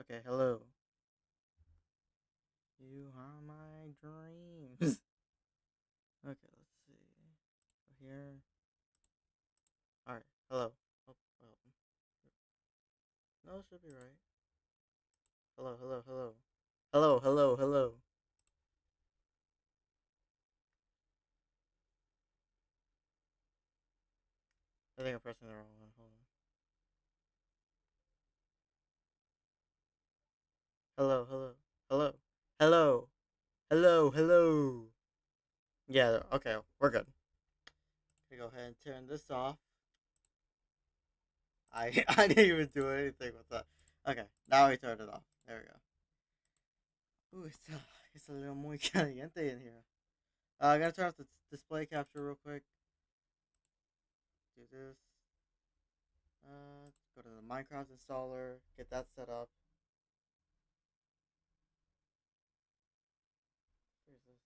Okay, hello. You are my dreams. Okay, let's see. Go here. Alright, hello. Oh, well. No, it should be right. Hello, hello, hello. Hello, hello, hello. I think I'm pressing the wrong one. Hold on. Hello, hello, hello, hello, hello, hello. Yeah, okay, we're good. Okay, go ahead and turn this off. I didn't even do anything with that. Okay, now we turned it off. There we go. Ooh, it's a little muy caliente in here. I gotta turn off the display capture real quick. Do this. Go to the Minecraft installer. Get that set up. Where's this?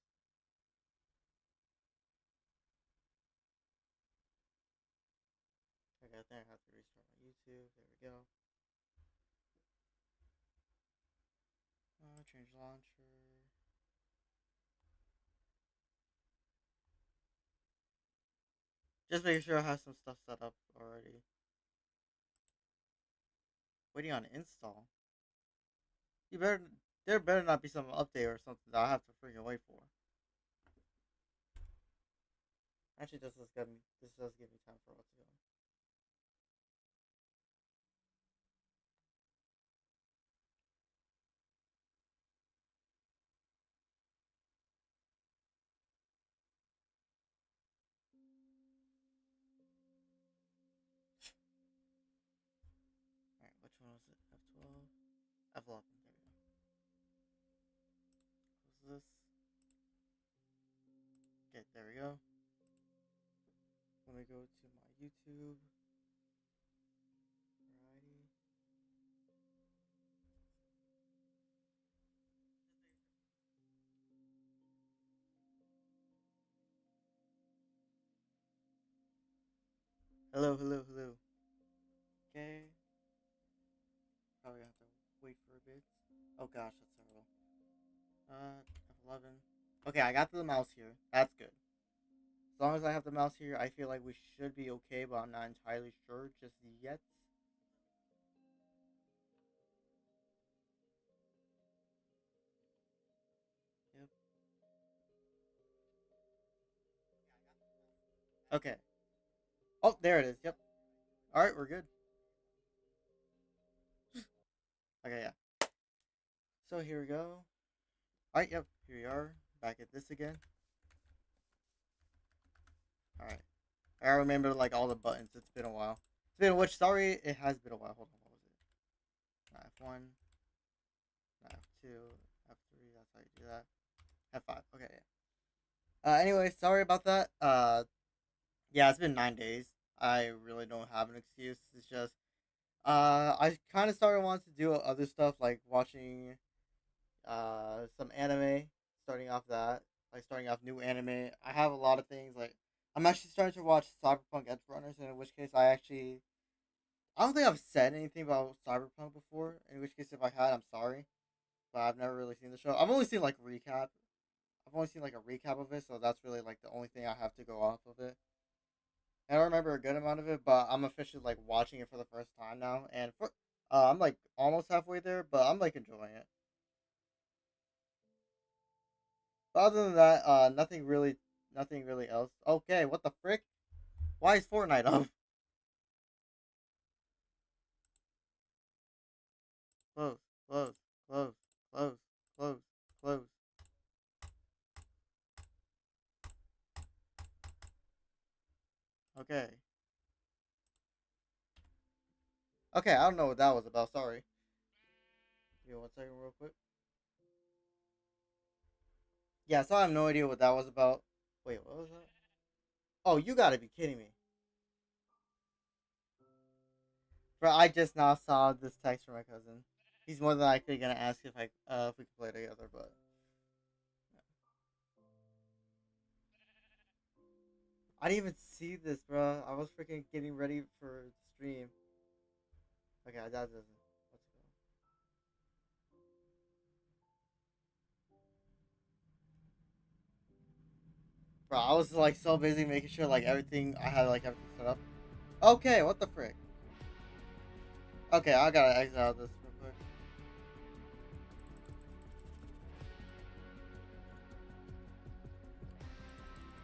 Okay, I think I have to restart my YouTube. There we go. Change launcher. Just making sure I have some stuff set up already. Waiting on install. You better. There better not be some update or something that I have to freaking wait for. Actually, this does give me. This does give me time for what to go. All right, which one was it? F12. F11. There we go. Close this. Okay, there we go. Let me go to my YouTube. Alrighty. Hello, hello, hello. Okay. Probably have to wait for a bit. Oh gosh, that's terrible. F11. Okay, I got the mouse here. That's good. As long as I have the mouse here, I feel like we should be okay, but I'm not entirely sure just yet. Yep. Okay. Oh, there it is. Yep. Alright, we're good. Okay, yeah. So here we go. Alright, yep. Here we are. Back at this again. Alright. I remember like all the buttons. It's been a while. It's been which sorry, it has been a while. Hold on, what was it? Not F1, not F2, F3, that's how you do that. F5. Okay, yeah. Anyway, sorry about that. Yeah, it's been 9 days. I really don't have an excuse. It's just, I kind of started wanting to do other stuff like watching, some anime. Starting off that, like starting off new anime. I have a lot of things like I'm actually starting to watch Cyberpunk Edge Runners. In which case, I don't think I've said anything about Cyberpunk before. In which case, if I had, I'm sorry, but I've never really seen the show. I've only seen like recap. I've only seen like a recap of it, so that's really like the only thing I have to go off of it. I don't remember a good amount of it, but I'm officially like watching it for the first time now, and I'm like almost halfway there, but I'm like enjoying it. But other than that, nothing really else. Okay, what the frick? Why is Fortnite up? Close, close, close, close, close, close. Okay, okay. I don't know what that was about. Sorry. Give me 1 second, real quick. Yeah, so I have no idea what that was about. Wait, what was that? Oh, you gotta be kidding me, bro! I just now saw this text from my cousin. He's more than likely gonna ask if we can play together, but I didn't even see this, bro. I was freaking getting ready for the stream. Okay, that doesn't. Let's go. Bro, I was like so busy making sure like everything I had like everything set up. Okay, what the frick? Okay, I gotta exit out of this real quick.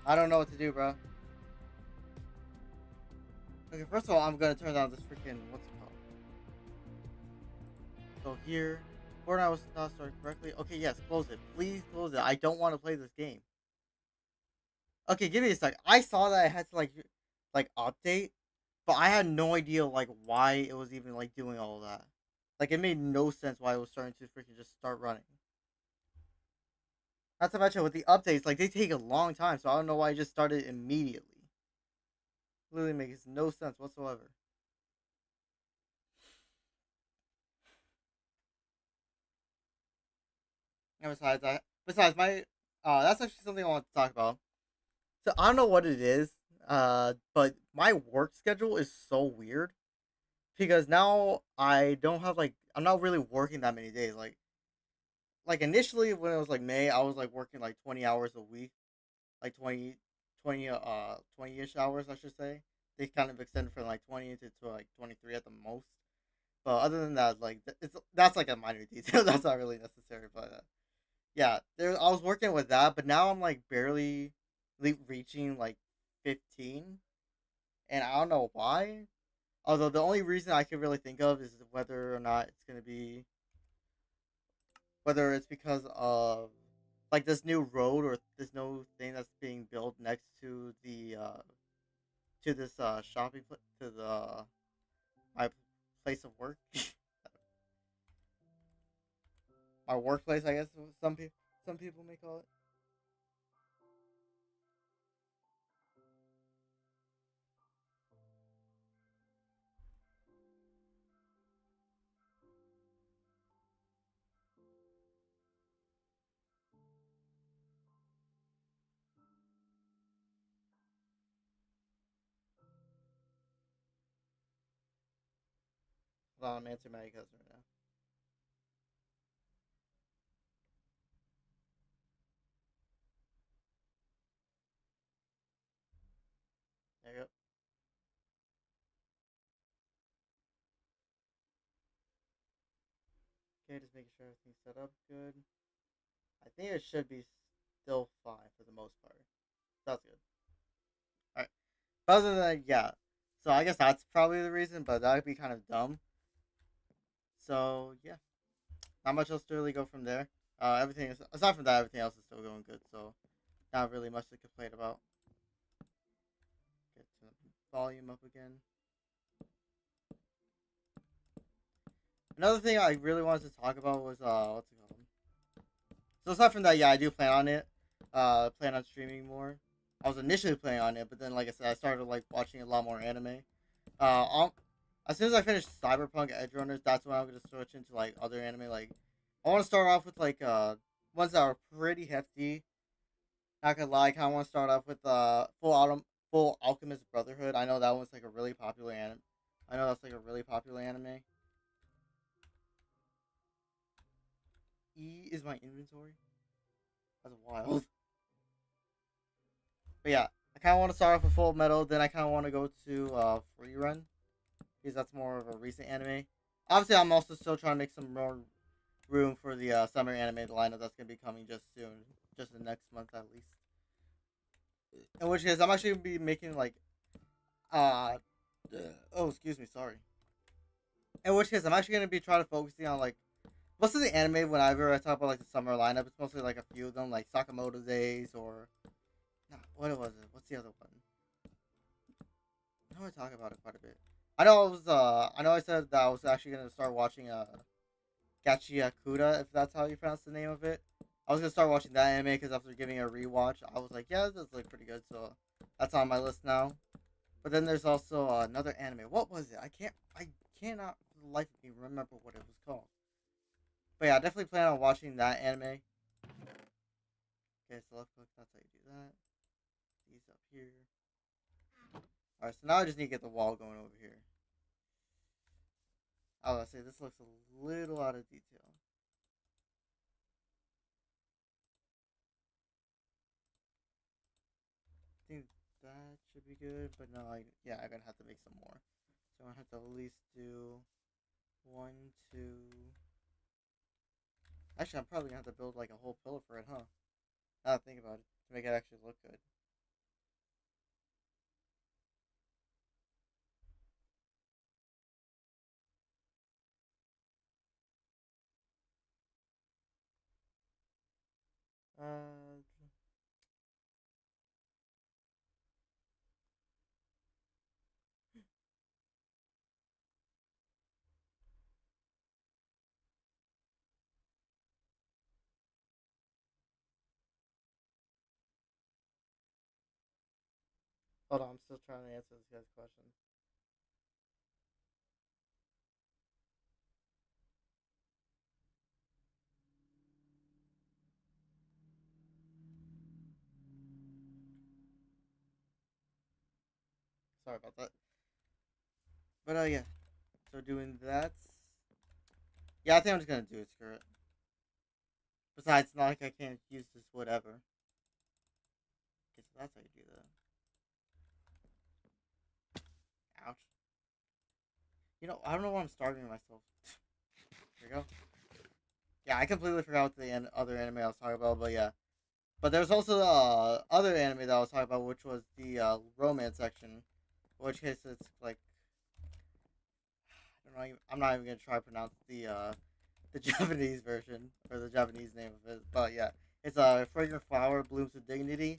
I don't know what to do, bro. Okay, first of all, I'm gonna turn down this freaking what's it called? So here, Fortnite was not started correctly. Okay, yes, close it. Please close it. I don't want to play this game. Okay, give me a sec. I saw that I had to like update, but I had no idea like why it was even like doing all of that. Like it made no sense why it was starting to freaking just start running. Not to mention with the updates, like they take a long time, so I don't know why it just started immediately. Literally makes no sense whatsoever. And besides my, that's actually something I want to talk about. So I don't know what it is, but my work schedule is so weird because now I don't have like I'm not really working that many days. Like initially when it was like May, I was like working like 20 hours a week, like 20 ish hours I should say. They kind of extended from like 20 to like 23 at the most. But other than that, like that's like a minor detail. That's not really necessary. But yeah, there I was working with that, but now I'm like barely reaching like 15, and I don't know why. Although the only reason I can really think of is whether or not it's gonna be whether it's because of like this new road or this new thing that's being built next to the to this to the my place of work, my workplace, I guess some people may call it. Hold on, I'm answering my cousin right now. There you go. Okay, just making sure everything's set up good. I think it should be still fine for the most part. That's good. All right. But other than that, yeah. So I guess that's probably the reason, but that would be kind of dumb. So yeah, not much else to really go from there. Everything is aside from that, everything else is still going good. So not really much to complain about. Get the volume up again. Another thing I really wanted to talk about was what's it called? So aside from that, yeah, I do plan on it. Plan on streaming more. I was initially planning on it, but then like I said, I started like watching a lot more anime. Uh, as soon as I finish Cyberpunk Edge Runners, that's when I'm gonna switch into like other anime. Like, I want to start off with like ones that are pretty hefty. Not gonna lie, I kind of want to start off with Full Alchemist Brotherhood. I know that one's like a really popular anime. I know that's like a really popular anime. E is my inventory. That's wild. But yeah, I kind of want to start off with Full Metal. Then I kind of want to go to Free Run because that's more of a recent anime. Obviously, I'm also still trying to make some more room for the summer anime lineup that's gonna be coming just soon, just the next month at least. In which case, I'm actually gonna be making like uh, oh excuse me, sorry. In which case, I'm actually gonna be trying to focusing on like most of the anime. Whenever I talk about like the summer lineup, it's mostly like a few of them, like Sakamoto Days or nah, what was it? What's the other one? I know I talk about it quite a bit. I know I said that I was actually gonna start watching Gachiakuda, if that's how you pronounce the name of it. I was gonna start watching that anime because after giving it a rewatch, I was like, yeah, this looks pretty good. So that's on my list now. But then there's also another anime. What was it? I cannot for the life of me remember what it was called. But yeah, I definitely plan on watching that anime. Okay, so left click. That's how you do that. These up here. All right, so now I just need to get the wall going over here. I was gonna say this looks a little out of detail. be good, but no, yeah, I'm gonna have to make some more. So I have to at least do one, two. Actually, I'm probably gonna have to build like a whole pillar for it, huh? Now that I think about it, to make it actually look good. Uh, hold on, I'm still trying to answer this guy's question. Sorry about that. But yeah. So doing that. Yeah, I think I'm just gonna do it. Screw it. Besides, it's not like I can't use this whatever. Okay, so that's how you do that. Ouch. I don't know why I'm starving myself. Here we go. Yeah, I completely forgot what the other anime I was talking about, but yeah. But there's also the other anime that I was talking about, which was the romance section. In which case, it's like I don't know. I'm not even gonna try to pronounce the Japanese version or the Japanese name of it. But yeah, it's a fragrant flower blooms with dignity.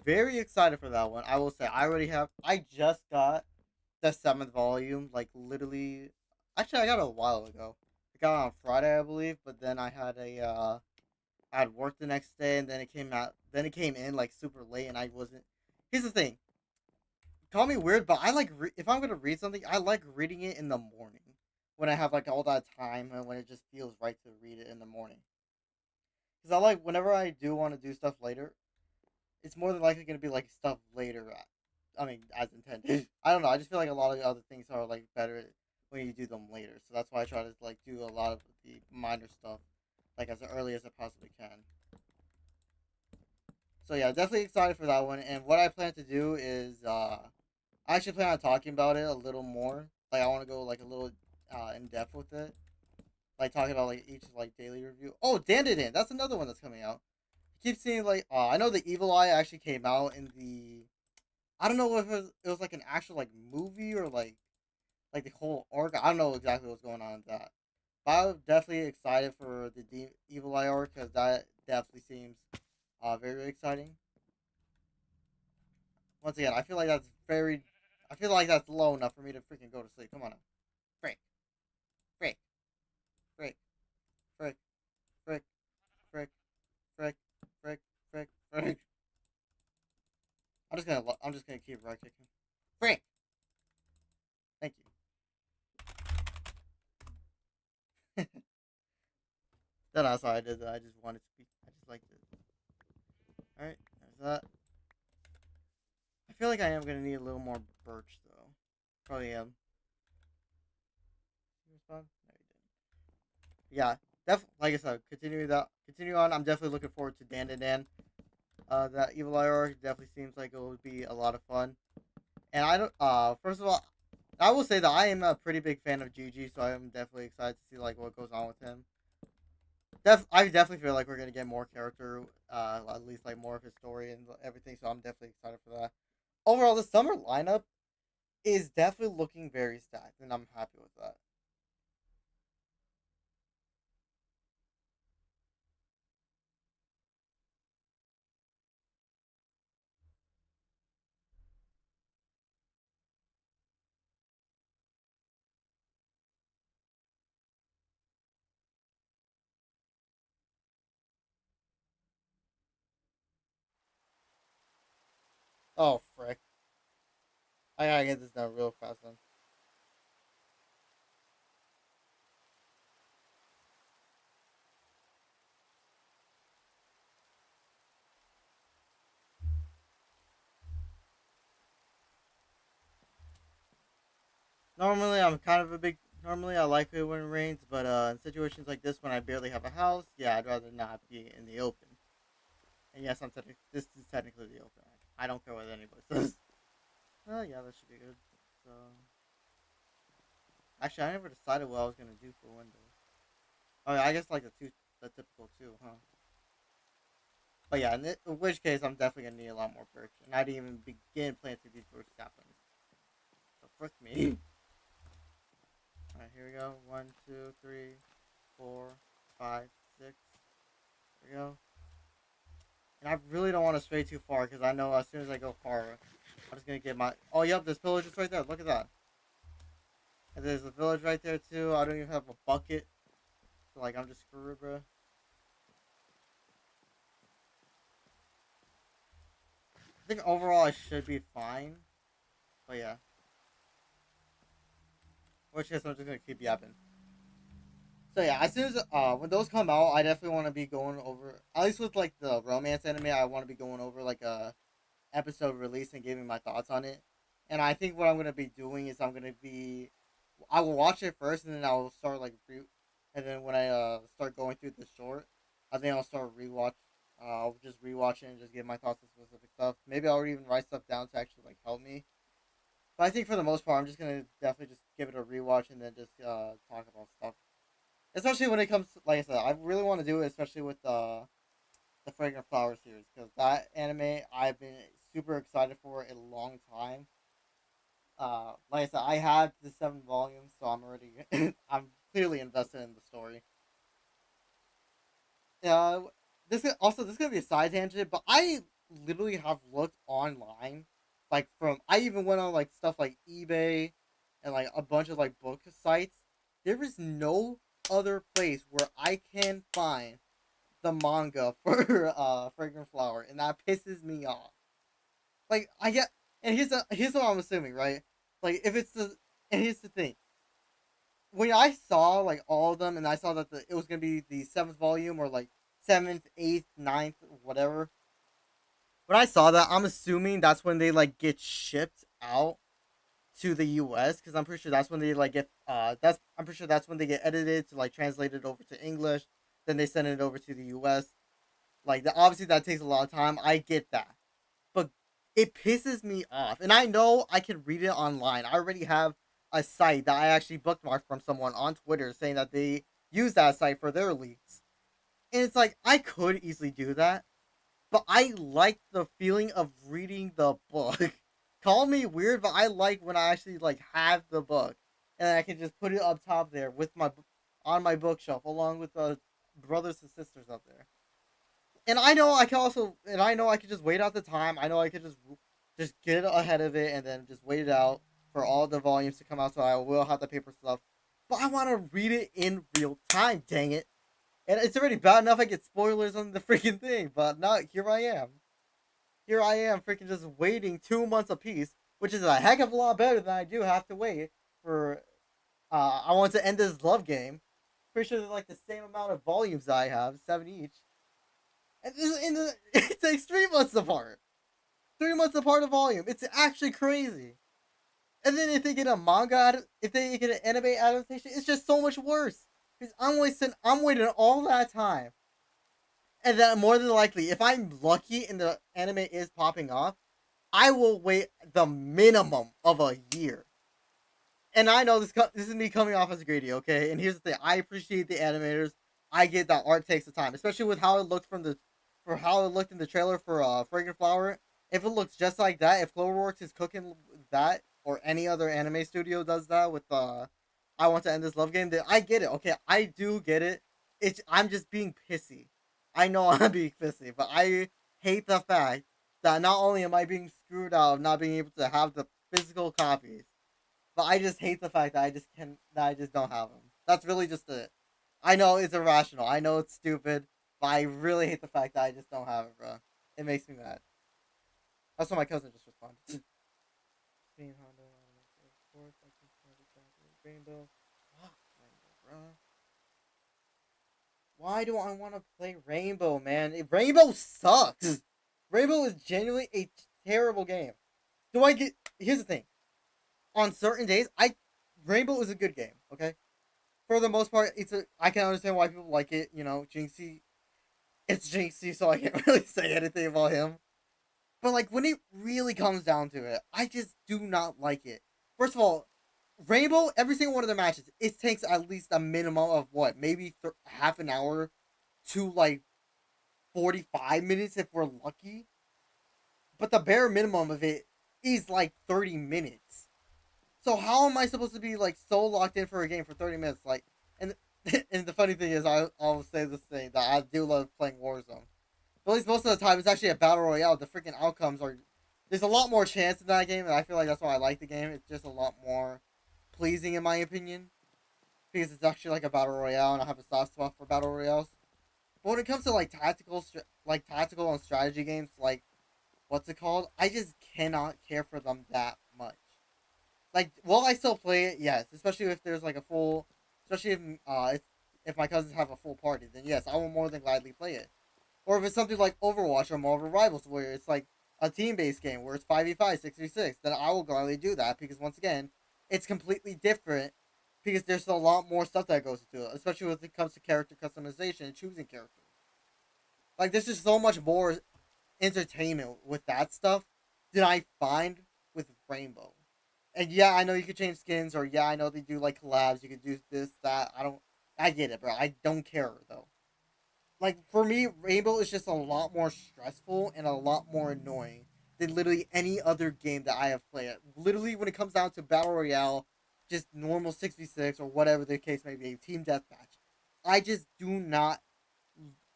Very excited for that one. I will say I already have. I just got the seventh volume, like literally. Actually, I got it a while ago. I got it on Friday, I believe. But then I had work the next day, and then it came out. Then it came in like super late, and I wasn't. Here's the thing. Call me weird, but I like if I'm gonna read something, I like reading it in the morning when I have like all that time and when it just feels right to read it in the morning. Because I like whenever I do want to do stuff later, it's more than likely gonna be like stuff later. I mean, as intended. I don't know. I just feel like a lot of the other things are like better when you do them later. So that's why I try to like do a lot of the minor stuff like as early as I possibly can. So yeah, definitely excited for that one. And what I plan to do is I actually plan on talking about it a little more. Like I want to go like a little in depth with it. Like talking about like each like daily review. Oh, Dandadan, that's another one that's coming out. I keep seeing like I know the Evil Eye actually came out in the I don't know if it was like an actual like movie or like the whole arc. I don't know exactly what's going on with that. But I'm definitely excited for the Evil Eye arc because that definitely seems very exciting. Once again, I feel like that's very. I feel like that's low enough for me to freaking go to sleep. Come on now. Frick, frick, frick, frick, frick, frick, frick, frick, frick, frick. I'm just gonna keep right kicking. Frick. Thank you. Then that's why I did that. I just wanted to be. I just liked it. All right, there's that. I feel like I am gonna need a little more birch though. Probably am. Respond? No, you didn't. Yeah, like I said, continue on. I'm definitely looking forward to Dan Dan Dan. That Evil Eye arc definitely seems like it would be a lot of fun. And I don't. First of all, I will say that I am a pretty big fan of Gigi, so I am definitely excited to see like what goes on with him. I definitely feel like we're gonna get more character, at least like more of his story and everything. So I'm definitely excited for that. Overall, the summer lineup is definitely looking very stacked, and I'm happy with that. Oh frick! I gotta get this done real fast then. Normally, I'm kind of a big. Normally, I like it when it rains, but in situations like this, when I barely have a house, yeah, I'd rather not be in the open. And yes, this is technically the open. I don't care what anybody says. Oh yeah, that should be good. So actually, I never decided what I was gonna do for Windows. Oh yeah, I guess like the typical two, huh? But yeah, in which case I'm definitely gonna need a lot more perks, and I didn't even begin planting these first saplings. So frick me. All right, here we go. 1, 2, 3, 4, 5, 6. There we go. And I really don't want to stray too far because I know as soon as I go far, I'm just gonna get my. Oh, yep, this village is right there. Look at that. And there's a village right there too. I don't even have a bucket, so like I'm just screwed, bro. I think overall I should be fine, but yeah. Which case I'm just gonna keep yapping. So yeah, as soon as when those come out, I definitely want to be going over at least with like the romance anime. I want to be going over like a episode release and giving my thoughts on it. And I think what I'm gonna be doing is I will watch it first and then I'll start and then when I start going through the short, I think I'll start rewatch. I'll just rewatch it and just give my thoughts on specific stuff. Maybe I'll even write stuff down to actually like help me. But I think for the most part, I'm just gonna definitely just give it a rewatch and then just talk about stuff. Especially when it comes, like I said, I really want to do it, especially with the Fragrant Flower series, because that anime I've been super excited for a long time. Like I said, I have the 7 volumes, so I'm already I'm clearly invested in the story. Uh, this is gonna be a side tangent, but I literally have looked online, like from I even went on like stuff like eBay and like a bunch of like book sites. There is no other place where I can find the manga for Fragrant Flower, and that pisses me off. Like I get, and here's what I'm assuming, right? Like if it's the and here's the thing. When I saw like all of them, and I saw that it was gonna be the 7th volume or like 7th, 8th, 9th, whatever. When I saw that, I'm assuming that's when they like get shipped out to the US because I'm pretty sure that's when they like get that's I'm pretty sure that's when they get edited to like translated over to English. Then they send it over to the US. Like obviously that takes a lot of time. I get that, but it pisses me off. And I know I can read it online. I already have a site that I actually bookmarked from someone on Twitter saying that they use that site for their leaks. And it's like I could easily do that, but I like the feeling of reading the book. Call me weird, but I like when I actually like have the book and I can just put it up top there with my on my bookshelf along with the brothers and sisters up there. And I know I can also, and I know I could just wait out the time. I know I could just get ahead of it and then just wait it out for all the volumes to come out, so I will have the paper stuff. But I want to read it in real time. Dang it! And it's already bad enough I get spoilers on the freaking thing, but not here I am. Here I am, freaking just waiting 2 months apiece, which is a heck of a lot better than I do have to wait for. I want to end this love game. Pretty sure they're like the same amount of volumes I have, 7 each. And it takes 3 months apart. 3 months apart of volume. It's actually crazy. And then if they get a if they get an anime adaptation, it's just so much worse. Because I'm waiting all that time, and then more than likely, if I'm lucky and the anime is popping off, I will wait the minimum of a year. And I know this is me coming off as greedy, okay? And here's the thing: I appreciate the animators. I get that art takes the time, especially with how it looked for how it looked in the trailer for Fragrant Flower. If it looks just like that, if Cloverworks is cooking that, or any other anime studio does that with I want to end this love game, then I get it. Okay, I do get it. I'm just being pissy. I know I'm being pissy, but I hate the fact that not only am I being screwed out of not being able to have the physical copies, but I just hate the fact that I just don't have them. That's really just it. I know it's irrational. I know it's stupid, but I really hate the fact that I just don't have it, bro. It makes me mad. That's what my cousin just responded. Being Honda, of course, I can start exactly. Rainbow. Fuck Rainbow, bro. Why do I want to play Rainbow, man? Rainbow sucks. Rainbow is genuinely a terrible game. Do I get? Here's the thing. On certain days, I Rainbow is a good game. Okay, for the most part, I can understand why people like it. You know, Jinxie, it's Jinxie, so I can't really say anything about him. But like when it really comes down to it, I just do not like it. First of all, Rainbow, every single one of their matches, it takes at least a minimum of what, maybe half an hour to like 45 minutes if we're lucky. But the bare minimum of it is like 30 minutes. So how am I supposed to be like so locked in for a game for 30 minutes? Like, and and the funny thing is, I'll say this thing that I do love playing Warzone. But at least most of the time, it's actually a battle royale. The freaking outcomes are there's a lot more chance in that game, and I feel like that's why I like the game. It's just a lot more pleasing in my opinion because it's actually like a battle royale, and I have a soft spot for battle royales. But when it comes to like tactical and strategy games, like what's it called? I just cannot care for them that much. Like, will I still play it? Yes, especially if there's like a full, especially if my cousins have a full party, then yes, I will more than gladly play it. Or if it's something like Overwatch or Marvel Rivals, where it's like a team-based game where it's 5v5, 6v6, then I will gladly do that because once again, it's completely different because there's a lot more stuff that goes into it, especially when it comes to character customization and choosing characters. Like, there's just so much more entertainment with that stuff than I find with Rainbow. And yeah, I know you could change skins, or yeah, I know they do like collabs. You could do this, that. I get it, bro. I don't care though. Like for me, Rainbow is just a lot more stressful and a lot more annoying than literally any other game that I have played. Literally, when it comes down to battle royale, just normal 6v6 or whatever the case may be, team deathmatch. I just do not.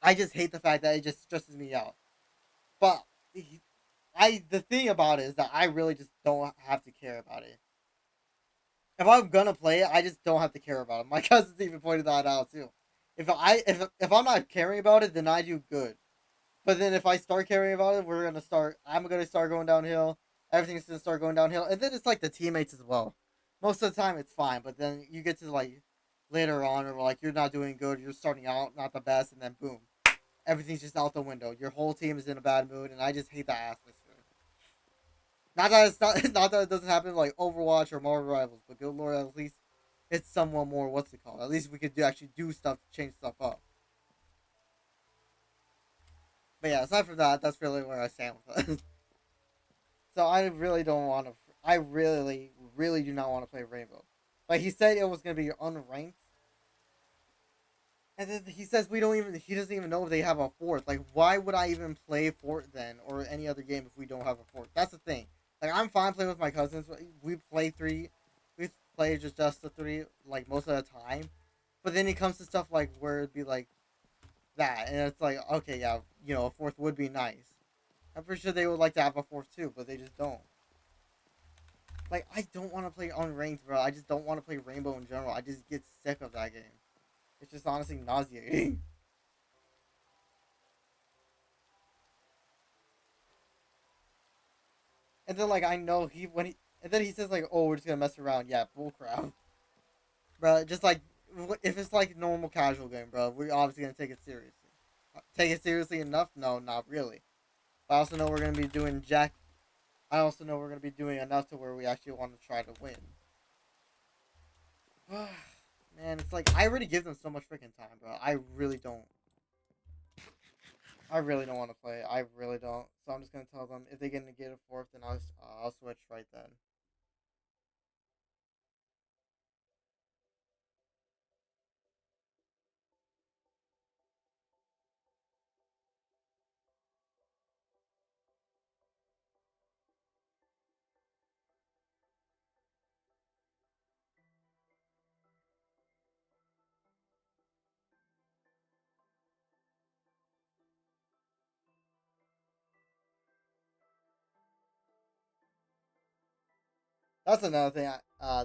I just hate the fact that it just stresses me out. But the thing about it is that I really just don't have to care about it. If I'm gonna play it, I just don't have to care about it. My cousins even pointed that out too. If I'm not caring about it, then I do good. But then if I start caring about it, I'm gonna start going downhill. Everything's gonna start going downhill, and then it's like the teammates as well. Most of the time it's fine, but then you get to like later on, or like you're not doing good, you're starting out not the best, and then boom, everything's just out the window. Your whole team is in a bad mood, and I just hate that atmosphere. Not that it's not not that it doesn't happen like Overwatch or Marvel Rivals, but good lord, at least it's somewhat more what's it called? At least we could actually do stuff to change stuff up. But yeah, aside from that, that's really where I stand with it. So I really don't want to. I really, really do not want to play Rainbow. Like he said, it was gonna be unranked, and then he says we don't even. He doesn't even know if they have a fourth. Like, why would I even play Fort then, or any other game if we don't have a fourth? That's the thing. Like, I'm fine playing with my cousins. We play three. We play just the three like most of the time. But then it comes to stuff like where it'd be like that, and it's like okay, yeah, a fourth would be nice. I'm pretty sure they would like to have a fourth too, but they just don't. Like, I don't want to play unranked, bro. I just don't want to play Rainbow in general. I just get sick of that game. It's just honestly nauseating. And then like I know and then he says like, "Oh, we're just gonna mess around." Yeah, bullcrap, bro. Just like if it's like normal casual game, bro, we're obviously gonna take it seriously. Take it seriously enough? No, not really. But I also know we're gonna be doing Jack. I also know we're gonna be doing enough to where we actually want to try to win. Man, it's like I already give them so much freaking time, bro. I really don't. I really don't want to play. I really don't. So I'm just gonna tell them if they get a fourth, then I'll switch right then. That's another thing.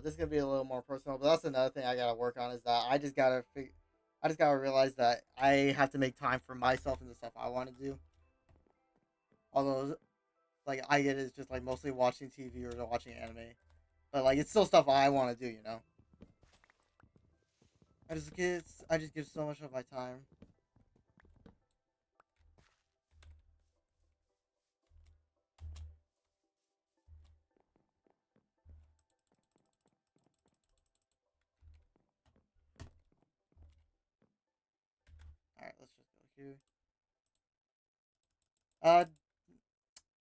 This is gonna be a little more personal, but that's another thing I gotta work on is that I just gotta realize that I have to make time for myself and the stuff I want to do. Although, like I get it's just like mostly watching TV or watching anime, but like it's still stuff I want to do. I just give so much of my time. All right, let's just go here. Uh,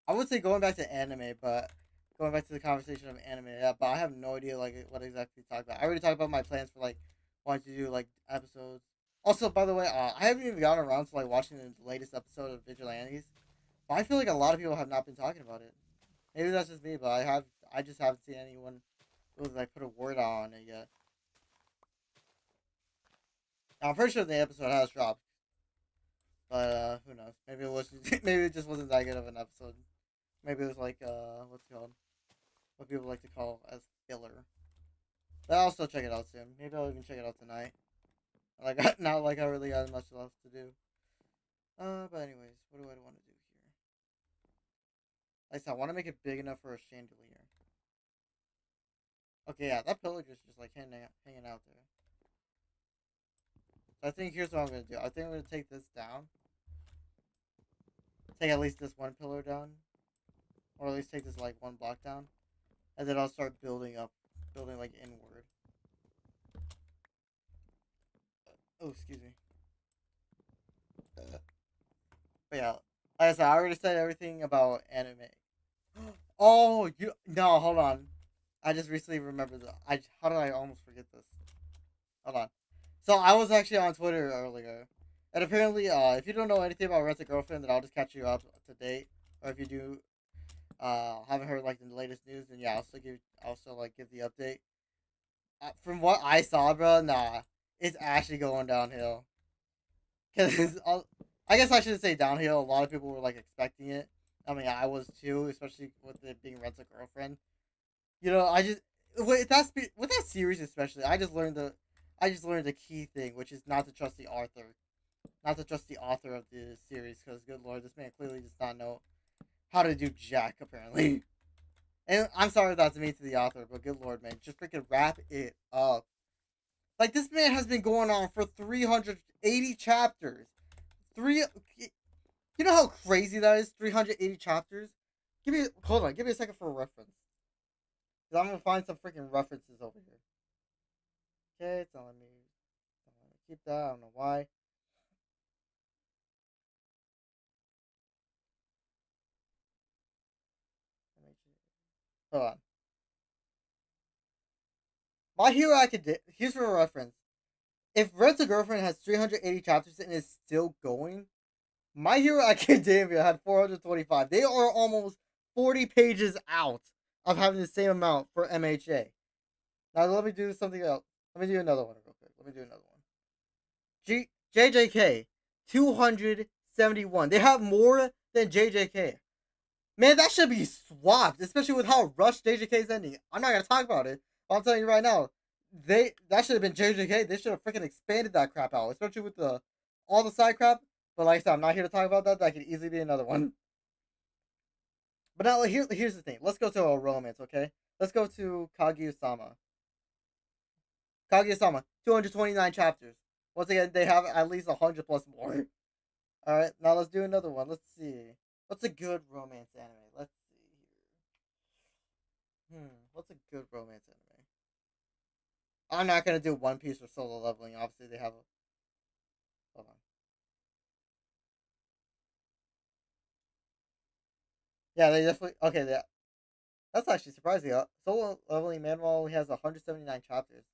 I would say going back to anime, but going back to the conversation of anime, yeah, but I have no idea like what exactly to talk about. I already talked about my plans for like wanting to do like episodes. Also, by the way, I haven't even gotten around to like watching the latest episode of Vigilantes. But I feel like a lot of people have not been talking about it. Maybe that's just me, but I just haven't seen anyone really like put a word on it yet. Now, I'm pretty sure the episode has dropped, but who knows? Maybe it was maybe it just wasn't that good of an episode. Maybe it was like what's it called? What people like to call as filler. But I'll still check it out soon. Maybe I'll even check it out tonight. Like not like I really got much else to do. But anyways, what do I want to do here? Like I said, I want to make it big enough for a chandelier. Okay, yeah, that pillar just like hanging out there. So I think here's what I'm gonna do. I think I'm gonna take this down. Take at least this one pillar down, or at least take this like one block down, and then I'll start building up, building like inward. Oh, excuse me. But yeah, like I said, I already said everything about anime. Oh, you no, hold on. I just recently remembered that. How did I almost forget this? Hold on. So I was actually on Twitter earlier, and apparently, if you don't know anything about Rent a Girlfriend, then I'll just catch you up to date. Or if you do, haven't heard like the latest news, then yeah, I'll still like give the update. From what I saw, bro, nah, it's actually going downhill. Cause I guess I should say downhill. A lot of people were like expecting it. I mean, I was too, especially with it being Rent a Girlfriend. You know, I just with that series especially, I just learned the key thing, which is not to trust the author, not to trust the author of the series, because good lord, this man clearly does not know how to do jack apparently. And I'm sorry that's mean to the author, but good lord, man, just freaking wrap it up. Like this man has been going on for 380 chapters. Three, you know how crazy that is? 380 chapters. Hold on, give me a second for a reference. Cause I'm gonna find some freaking references over here. Okay, it's not letting me. Don't let me keep that. I don't know why. Hold on. My Hero Academia. Here's for a reference. If Rent a Girlfriend has 380 chapters and is still going, My Hero Academia had 425. They are almost 40 pages out of having the same amount for MHA. Now let me do something else. Let me do another one real quick. Let me do another one. JJK 271. They have more than JJK. Man, that should be swapped, especially with how rushed JJK is ending. I'm not gonna talk about it, but I'm telling you right now, that should have been JJK. They should have freaking expanded that crap out, especially with the all the side crap. But like I said, I'm not here to talk about that. That could easily be another one. But now here's the thing. Let's go to a romance, okay? Let's go to Kaguya-sama. Kaguya-sama, 229 chapters. Once again, they have at least 100 plus more. All right, now let's do another one. Let's see. What's a good romance anime? Let's see here. What's a good romance anime? I'm not gonna do One Piece or Solo Leveling. Obviously, they have a. Hold on. Yeah, they definitely. Okay, that's actually surprising. Solo Leveling Manual only has 179 chapters.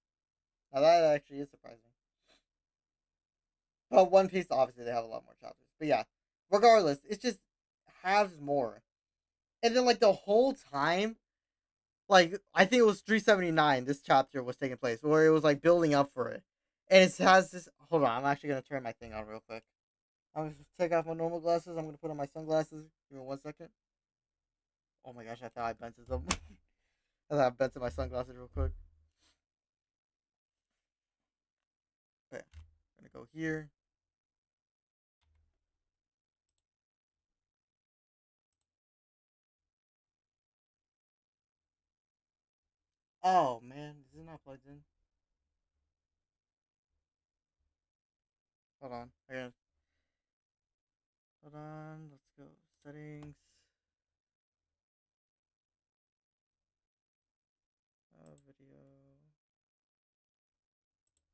Now that actually is surprising. But One Piece, obviously, they have a lot more chapters. But yeah, regardless, it just has more. And then like the whole time, like I think it was 379. This chapter was taking place where it was like building up for it, and it has this. Hold on, I'm actually gonna turn my thing on real quick. I'm gonna take off my normal glasses. I'm gonna put on my sunglasses. Give me 1 second. Oh my gosh, I thought I bented them. I thought I bented my sunglasses real quick. Okay, I'm gonna go here. Oh man, is it not plugged in? Hold on. Hold on. Let's go settings. Video.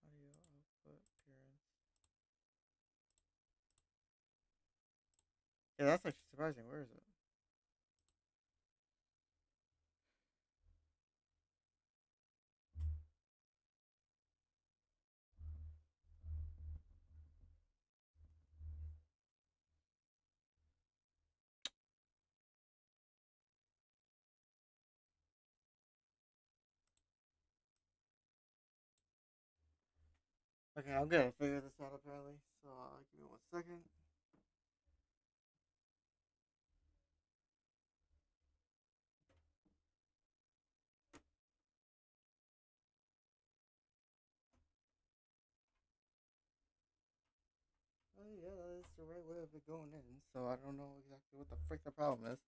Audio output appearance. Yeah, that's actually surprising. Where is it? Okay, I'm gonna figure this out apparently. So give me 1 second. Oh yeah, that's the right way of it going in. So I don't know exactly what the frick the problem is.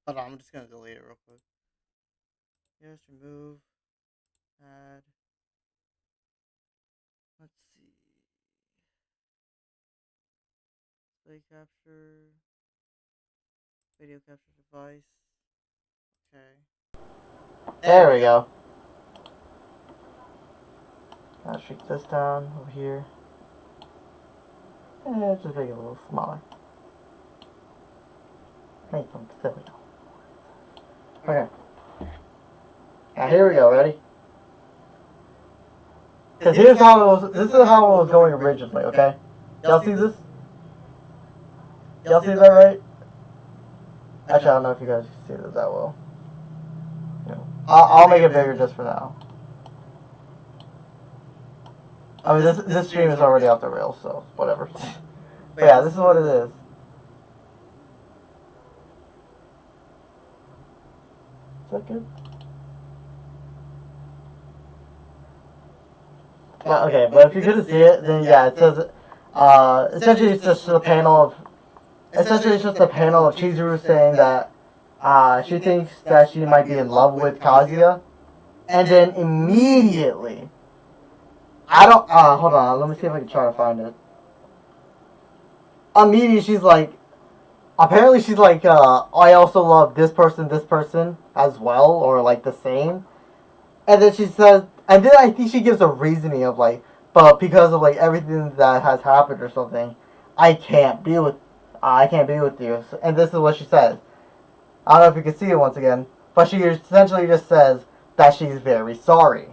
Hold on, I'm just gonna delete it real quick. Yes, remove, add. Let's see. Display capture, video capture device. Okay. There we go. I'll shrink this down over here. Just make it a little smaller. Make them, there we go. Okay. Now here we go, ready? Because here's how it was, this is how it was going originally, okay? Y'all see this? Y'all see that right? Actually, I don't know if you guys can see this that well. I'll make it bigger just for now. I mean, this stream is already off the rails, so whatever. But yeah, this is what it is. Is that good? Yeah, okay, but if you couldn't see it, then yeah, it says, essentially it's just a panel of, Chizuru saying that, she thinks that she might be in love with Kazuya, and then immediately, I don't, hold on, let me see if I can try to find it. Immediately she's like, apparently she's like, I also love this person as well, or like the same. And then she says, and then I think she gives a reasoning of like, but because of like everything that has happened or something, I can't be with you. And this is what she says. I don't know if you can see it once again, but she essentially just says that she's very sorry.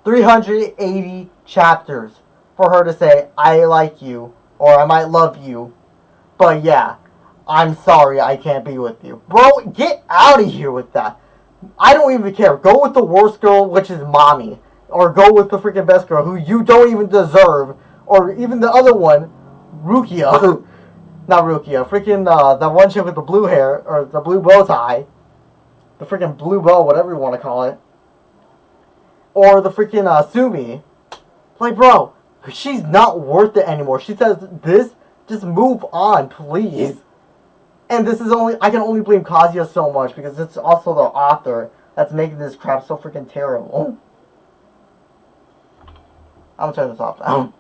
380 chapters for her to say, I like you, or I might love you, but yeah, I'm sorry I can't be with you. Bro, get out of here with that. I don't even care. Go with the worst girl, which is mommy. Or go with the freaking best girl, who you don't even deserve. Or even the other one, Rukia. Not Rukia. Freaking, that one chick with the blue hair, or the blue bow tie. The freaking blue bow, whatever you want to call it. Or the freaking, Sumi. Like, bro, she's not worth it anymore. She says this, just move on, please. And this is only, I can only blame Kazuya so much because it's also the author that's making this crap so freaking terrible. I'm gonna turn this off now.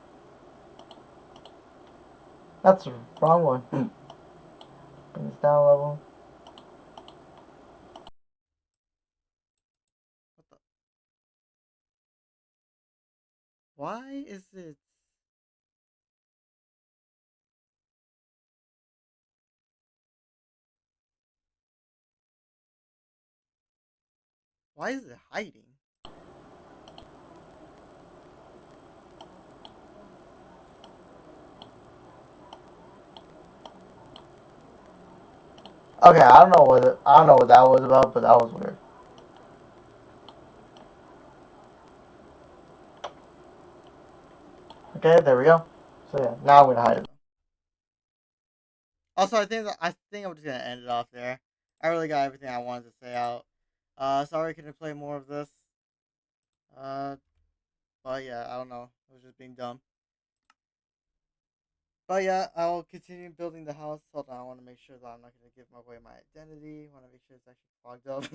That's the wrong one. Bring this down a level. What the? Why is it? Why is it hiding? Okay, I don't know what that was about, but that was weird. Okay, there we go. So yeah, now I'm gonna hide it. Also, I think I'm just gonna end it off there. I really got everything I wanted to say out. Sorry I couldn't play more of this. Uh, but yeah, I don't know. I was just being dumb. But yeah, I'll continue building the house. Hold on, I want to make sure that I'm not gonna give away my identity. I want to make sure it's actually fogged up.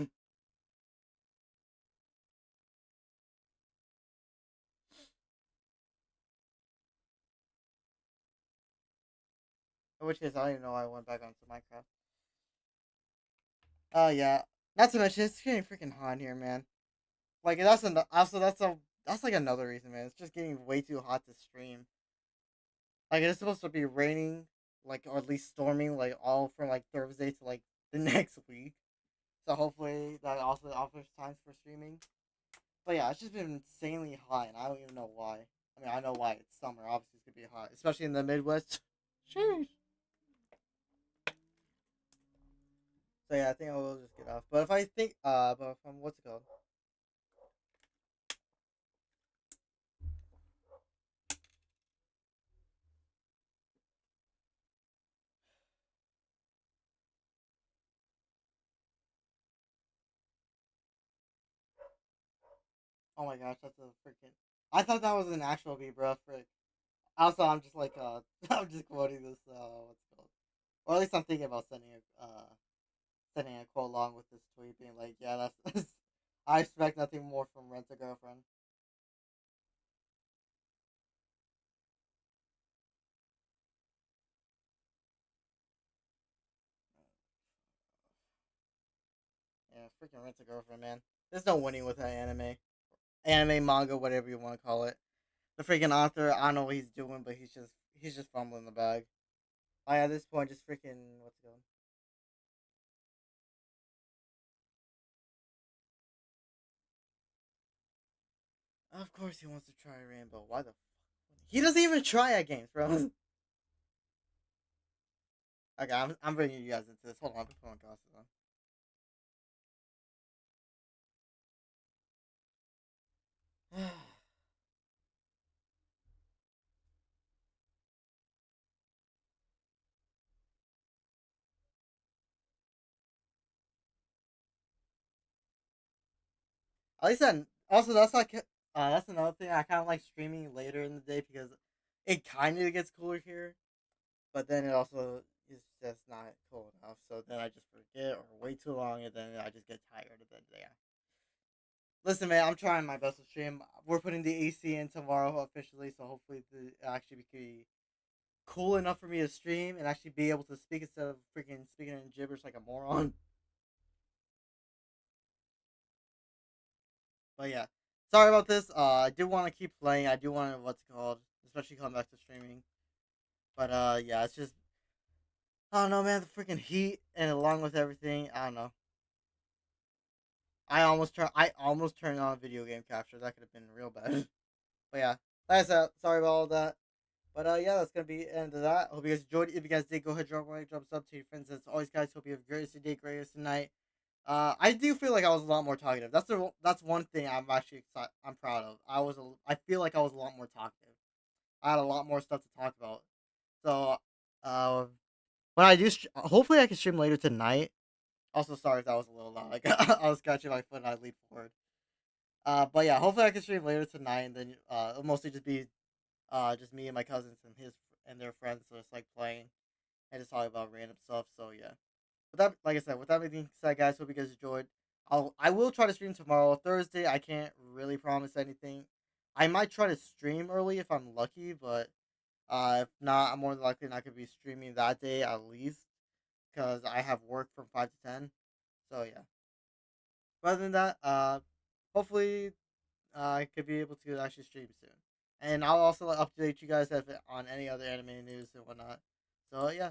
In which case, I don't even know why I went back onto Minecraft. Yeah. Not to mention, it's getting freaking hot in here, man. Like that's like another reason, man. It's just getting way too hot to stream. Like it's supposed to be raining, like or at least storming, like all from like Thursday to like the next week. So hopefully that also offers times for streaming. But yeah, it's just been insanely hot, and I don't even know why. I mean, I know why. It's summer. Obviously, it's gonna be hot, especially in the Midwest. Sheesh. So yeah, I think I will just get off. But if I think, but if I'm what's it called? Oh my gosh, that's a freaking. I thought that was an actual beat, bro. Frick. Also, I'm just like, I'm just quoting this. What's it called? Or at least I'm thinking about sending a quote along with this tweet, being like, yeah, that's. I expect nothing more from Rent a Girlfriend. Yeah, freaking Rent a Girlfriend, man. There's no winning with that anime, manga, whatever you want to call it. The freaking author, I don't know what he's doing, but he's just fumbling the bag. I at this point just freaking what's it going? Of course he wants to try Rainbow. Why the? He doesn't even try at games, bro. Okay, I'm bringing you guys into this. Hold on, I'm putting my glasses on. At least then, also that's another thing. I kind of like streaming later in the day because it kind of gets cooler here, but then it also is just not cool enough. So then I just forget or wait too long, and then I just get tired of it. Yeah. Listen, man, I'm trying my best to stream. We're putting the AC in tomorrow officially, so hopefully it actually be cool enough for me to stream and actually be able to speak instead of freaking speaking in gibberish like a moron. But yeah, sorry about this. I do want to keep playing. I do want to what's it called, especially come back to streaming. But yeah, it's just I don't know, man. The freaking heat and along with everything, I don't know. I almost turned on video game capture. That could have been real bad. But yeah, like I said, sorry about all that. But yeah, that's gonna be the end of that. Hope you guys enjoyed. If you guys did, go ahead, drop a like, drop a sub to your friends. As always, guys, hope you have a greatest day, greatest night. I do feel like I was a lot more talkative. That's one thing I'm actually excited. I'm proud of. I feel like I was a lot more talkative. I had a lot more stuff to talk about. So, when I do, hopefully I can stream later tonight. Also, sorry if that was a little loud. Like I was scratching my foot and I leaned forward. But yeah, hopefully I can stream later tonight, and then it'll mostly just be just me and my cousins and their friends, so it's like playing and just talking about random stuff. So yeah. With that, like I said, with that being said, guys, hope you guys enjoyed. I will try to stream tomorrow, Thursday. I can't really promise anything. I might try to stream early if I'm lucky, but if not, I'm more than likely not gonna be streaming that day at least because I have work from 5 to 10. So yeah. But other than that, hopefully I could be able to actually stream soon, and I'll also update you guys on any other anime news and whatnot. So yeah,